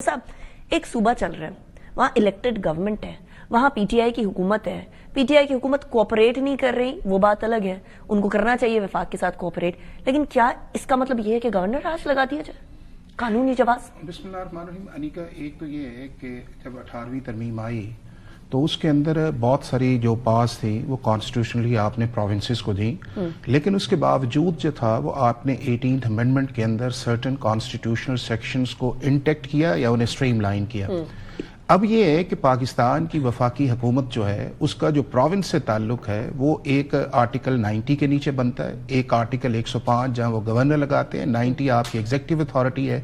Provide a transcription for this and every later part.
صاحب ایک صوبہ چل رہا ہے، وہاں الیکٹڈ گورنمنٹ ہے، وہاں پی ٹی آئی کی حکومت ہے، پی ٹی آئی کی حکومت کوآپریٹ نہیں کر رہی، وہ بات الگ ہے، ان کو کرنا چاہیے وفاق کے ساتھ کوآپریٹ، لیکن کیا اس کا مطلب یہ ہے کہ گورنر راج لگا دیا جائے؟ قانونی جواز؟ بسم اللہ الرحمن الرحیم۔ انیکا، ایک تو یہ ہے کہ جب 18ویں ترمیم آئی تو اس کے اندر بہت ساری جو پاس تھی وہ کانسٹیٹیوشنلی آپ نے پروونسز کو دی، لیکن اس کے باوجود جو تھا وہ آپ نے 18th امینڈمنٹ کے اندر سرٹن کانسٹیٹیوشنل سیکشنز کو انٹیکٹ کیا یا انہیں سٹریم لائن کیا۔ اب یہ ہے کہ پاکستان کی وفاقی حکومت جو ہے اس کا جو پروونس سے تعلق ہے وہ ایک آرٹیکل 90 کے نیچے بنتا ہے، ایک آرٹیکل 105 جہاں وہ گورنر لگاتے ہیں، 90 آپ کی ایگزیکٹو اتھارٹی ہے،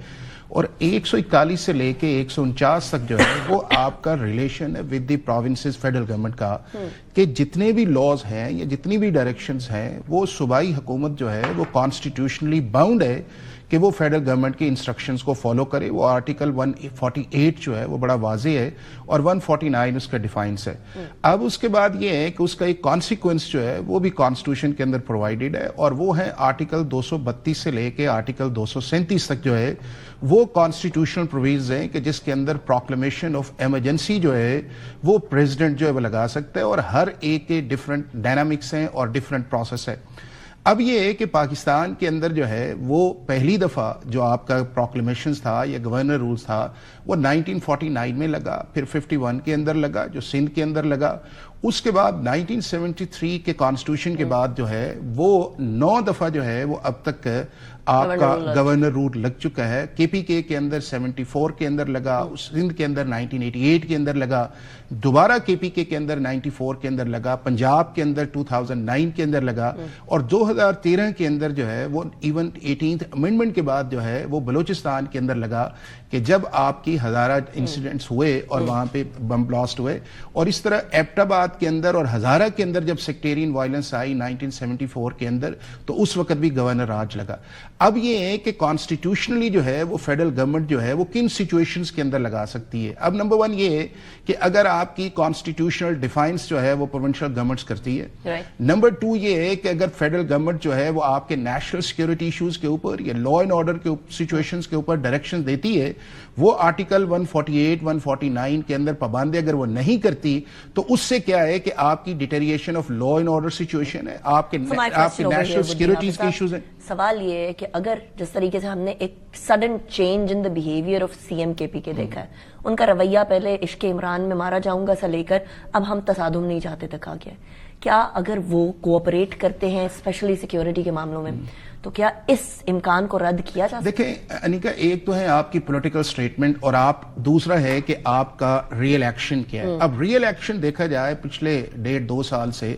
اور 141 سے لے کے 149 تک جو ہے وہ آپ کا ریلیشن ہے with the provinces federal government کا، کہ جتنے بھی لاز ہیں یا جتنی بھی ڈائریکشنز ہیں وہ صوبائی حکومت جو ہے وہ کانسٹیٹیوشنلی باؤنڈ ہے کہ وہ فیڈرل گورنمنٹ کی انسٹرکشنز کو فالو کرے۔ وہ آرٹیکل 148 جو ہے وہ بڑا واضح ہے اور 149 اس کا ڈیفائنس ہے۔ اب اس کے بعد یہ ہے کہ اس کا ایک کانسیکوینس جو ہے وہ بھی کانسٹیٹیوشن کے اندر پرووائڈڈ ہے، اور وہ ہے آرٹیکل 232 سے لے کے آرٹیکل 237 تک جو ہے وہ کانسٹیٹیوشنل پروویژ ہیں کہ جس کے اندر پروکلیمیشن آف ایمرجنسی جو ہے وہ پریزیڈنٹ جو ہے وہ لگا سکتا ہے، اور ہر ایک کے ڈفرنٹ ڈائنامکس ہیں اور ڈفرنٹ پروسیس ہے۔ اب یہ ہے کہ پاکستان کے اندر جو ہے وہ پہلی دفعہ جو آپ کا پروکلیمیشنز تھا یا گورنر رولز تھا وہ 1949 میں لگا، پھر 51 کے اندر لگا جو سندھ کے اندر لگا، اس کے بعد 1973 کے کانسٹیٹیوشن کے بعد جو ہے وہ 9 دفعہ جو ہے وہ اب تک آپ کا گورنر رول لگ چکا ہے۔ کے پی کے اندر 74 کے اندر لگا، سندھ کے اندر 1988 کے اندر لگا، دوبارہ کے پی کے اندر 94 کے اندر لگا، پنجاب کے اندر 2009 کے اندر لگا، اور 2013 کے اندر جو ہے وہ ایون 18th امینڈمنٹ کے بعد جو ہے وہ بلوچستان کے اندر لگا کہ جب آپ کی ہزارہ انسیڈنٹس ہوئے اور وہاں پہ بم بلاسٹ ہوئے، اور اس طرح ایبٹ آباد کے اندر اور ہزارہ کے اندر جب سیکٹیرین وائلنس آئی 1974 کے اندر تو اس وقت بھی گورنر راج لگا۔ اب یہ ہے کہ کانسٹیٹیوشنلی جو ہے وہ فیڈرل گورنمنٹ جو ہے وہ کن سچویشنز کے اندر لگا سکتی ہے۔ اب نمبر 1 یہ ہے کہ اگر آپ کی کانسٹیٹیوشنل ڈیفائنس جو ہے وہ پروونشل گورنمنٹس کرتی ہے۔ نمبر 2 یہ ہے کہ اگر فیڈرل گورنمنٹ جو ہے وہ آپ کے نیشنل سیکیورٹی ایشوز کے اوپر یا لا اینڈ آرڈر کے سچویشنز کے اوپر ڈائریکشن دیتی ہے، وہ آرٹیکل 148 149 کے اندر پابندی اگر وہ نہیں کرتی تو اس سے کیا ہے کہ آپ کی deterioration of law and order situation ہے، آپ کے نیشنل سیکیورٹیز کے ایشوز ہیں۔ سوال یہ ہے کہ اگر جس طریقے سے ہم نے ایک sudden change in the behaviour of C M K P کے دیکھا ہے، ان کا رویہ پہلے عشق عمران میں مارا جاؤں گا سے لے کر اب ہم تصادم نہیں چاہتے تک آ گیا ہے، کیا اگر وہ کوآپریٹ کرتے ہیں اسپیشلی سیکیورٹی کے معاملوں میں تو کیا اس امکان کو رد کیا جا سکتا ہے؟ دیکھیں انیکا، ایک تو ہے آپ کی پولیٹیکل سٹیٹمنٹ اور دوسرا ہے کہ آپ کا ریئل ایکشن کیا ہے۔ اب ریئل ایکشن دیکھا جائے پچھلے 1.5-2 سال سے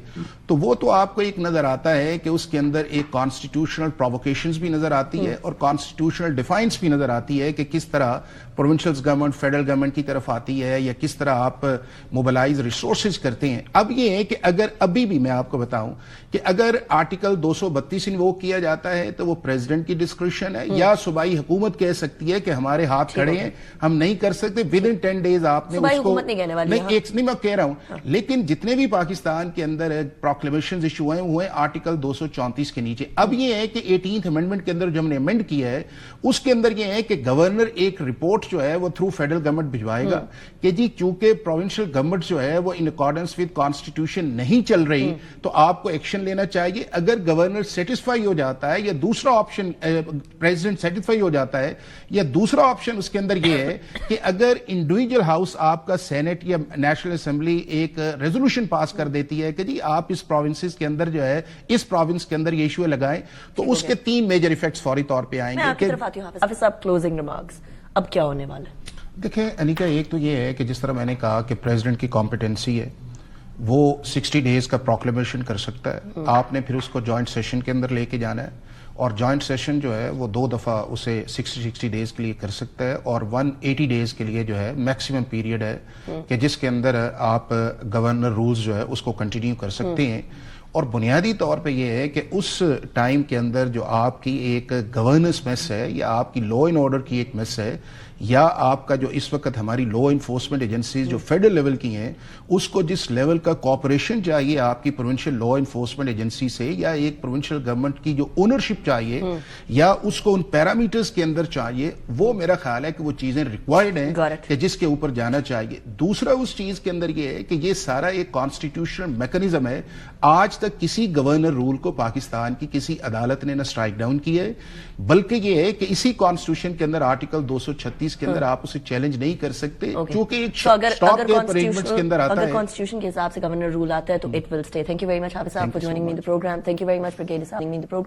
تو وہ تو آپ کو ایک نظر آتا ہے کہ اس کے اندر ایک کانسٹیٹیوشنل پرووکیشنز بھی نظر آتی ہے اور کانسٹیٹیوشنل ڈیفائنس بھی نظر آتی ہے کہ کس طرح پروونشل گورنمنٹ فیڈرل گورنمنٹ کی طرف آتی ہے یا کس طرح آپ موبلائز ریسورسز کرتے ہیں۔ اب یہ ہے کہ اگر ابھی بھی میں آپ کو بتاؤں کہ اگر آرٹیکل 232 انووک کیا جاتا ہے تو وہ پریزیڈنٹ کی ڈسکریشن ہے، یا صوبائی حکومت کہہ سکتی ہے کہ ہمارے ہاتھ کھڑے ہیں ہم نہیں کر سکتے، ود ان 10 days آپ نے اس کو نہیں میں کہہ رہا ہوں، لیکن جتنے بھی پاکستان کے اندر پروکلیمیشنز ایشو ہیں وہ ہیں آرٹیکل 234 کے نیچے۔ اب یہ ہے کہ 18th امینڈمنٹ کے اندر جو ہم نے امینڈ کیا ہے اس کے اندر یہ ہے کہ گورنر ایک رپورٹ جو ہے وہ تھرو فیڈرل گورنمنٹ بھجوائے گا کہ جی چونکہ پروونشل گورنمنٹ جو ہے وہ ان اکارڈنس ود کانسٹیٹیوشن نہیں چل رہی تو آپ کو ایکشن لینا چاہیے۔ اگر گورنر سیٹسفائی ہو جاتا ہے یا دوسرا آپشن پریزیڈنٹ سیٹسفائی ہو جاتا ہے، یا دوسرا آپشن اس کے اندر یہ ہے کہ اگر انڈیویجل ہاؤس آپ کا سینٹ یا نیشنل اسمبلی ایک ریزولوشن پاس کر دیتی ہے کہ جی آپ اس پروونسز کے اندر جو ہے اس پروونس کے اندر یہ ایشو لگائیں، تو اس کے 3 میجر ایفیکٹس فوری طور پہ آئیں گے۔ میں آپ کی طرف آتی ہوں حافظ صاحب، کلوزنگ ریمارکس اب کیا ہونے والا ہے؟ دیکھیں انیکا، ایک تو یہ ہے کہ جس طرح میں نے کہا کہ پریزیڈنٹ کی کمپیٹنسی ہے، وہ 60 days کا پروکلیمیشن کر سکتا ہے، آپ نے پھر اس کو جوائنٹ سیشن کے اندر لے کے جانا ہے، اور جوائنٹ سیشن جو ہے وہ 2 دفعہ اسے 60 days کے لیے کر سکتا ہے، اور 180 days کے لیے جو ہے میکسیمم پیریڈ ہے کہ جس کے اندر آپ گورنر رولز جو ہے اس کو کنٹینیو کر سکتے ہیں۔ اور بنیادی طور پہ یہ ہے کہ اس ٹائم کے اندر جو آپ کی ایک گورننس میس ہے یا آپ کی لا اینڈ آرڈر کی ایک میس ہے یا آپ کا جو اس وقت ہماری لا انفورسمنٹ ایجنسیز جو فیڈرل لیول کی ہیں اس کو جس لیول کا کوآپریشن چاہیے آپ کی پروونشل لا انفورسمنٹ ایجنسی سے, یا ایک پروونشل گورنمنٹ کی جو اونرشپ چاہیے یا اس کو ان پیرامیٹرز کے اندر چاہیے, وہ میرا خیال ہے کہ وہ چیزیں ریکوائرڈ ہیں کہ جس کے اوپر جانا چاہیے. دوسرا اس چیز کے اندر یہ ہے کہ یہ سارا ایک کانسٹیٹیوشنل میکنزم ہے. آج تک کسی گورنر رول کو پاکستان کی کسی عدالت نے نہ اسٹرائک ڈاؤن کیا ہے, بلکہ یہ ہے کہ اسی کانسٹیٹیوشن کے اندر آرٹیکل 236 کے اندر آپ اسے چیلنج نہیں کر سکتے, کیونکہ ایک اسٹاپ کے ارینجمنٹس کے اندر آتا ہے. اگر کانسٹیٹیوشن کے حساب سے گورنر رول آتا ہے تو it will stay. Thank you very much Hafiz Sahab for joining me in the programme. Thank you very much for getting me in the programme.